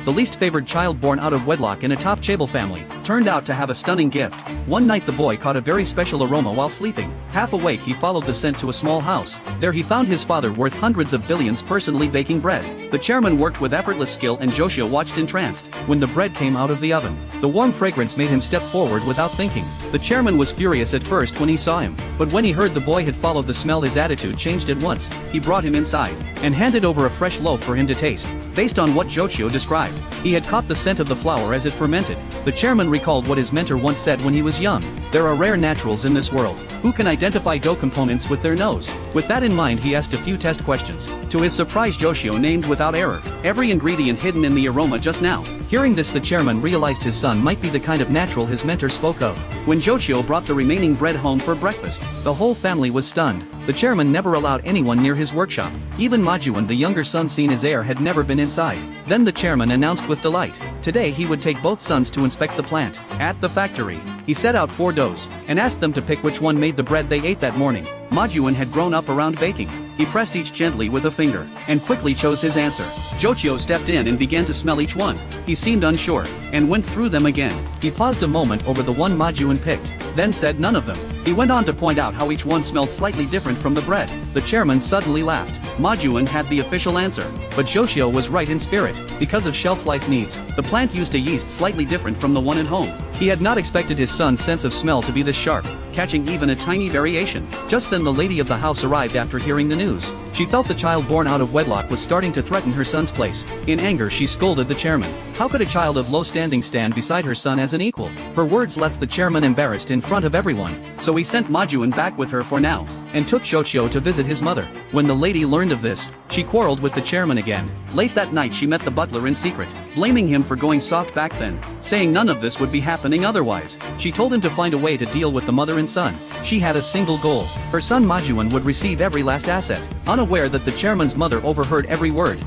the least favored child born out of wedlock in a top Chable family, turned out to have a stunning gift. One night the boy caught a very special aroma while sleeping. Half awake he followed the scent to a small house. There he found his father worth hundreds of billions personally baking bread. The chairman worked with effortless skill and Joshua watched entranced. When the bread came out of the oven, the warm fragrance made him step forward without thinking. The chairman was furious at first when he saw him, but when he heard the boy had followed the smell his attitude changed at once. He brought him inside and handed over a fresh loaf for him to taste. Based on what Joshua described, he had caught the scent of the flour as it fermented. The chairman recalled what his mentor once said when he was young: there are rare naturals in this world who can identify dough components with their nose. With that in mind he asked a few test questions. To his surprise Joshua named without error every ingredient hidden in the aroma just now. Hearing this the chairman realized his son might be the kind of natural his mentor spoke of. When Joshua brought the remaining bread home for breakfast, the whole family was stunned. The chairman never allowed anyone near his workshop. Even Majuan, the younger son seen as heir, had never been inside. Then the chairman announced with delight, today he would take both sons to inspect the plant. At the factory, he set out 4 doughs and asked them to pick which one made the bread they ate that morning. Majuan had grown up around baking. He pressed each gently with a finger and quickly chose his answer. Joshua stepped in and began to smell each one. He seemed unsure and went through them again. He paused a moment over the one Majuan picked, then said none of them. He went on to point out how each one smelled slightly different from the bread. The chairman suddenly laughed. Majuan had the official answer, but Joshua was right in spirit. Because of shelf life needs, the plant used a yeast slightly different from the one at home. He had not expected his son's sense of smell to be this sharp, catching even a tiny variation. Just then the lady of the house arrived after hearing the news. She felt the child born out of wedlock was starting to threaten her son's place. In anger she scolded the chairman. How could a child of low standing stand beside her son as an equal? Her words left the chairman embarrassed in front of everyone, so he sent Majuan back with her for now, and took Joshua to visit his mother. When the lady learned of this, she quarreled with the chairman again. Late that night she met the butler in secret, blaming him for going soft back then, saying none of this would be happening otherwise. She told him to find a way to deal with the mother and son. She had a single goal: her son Majuan would receive every last asset. Unaware that the chairman's mother overheard every word,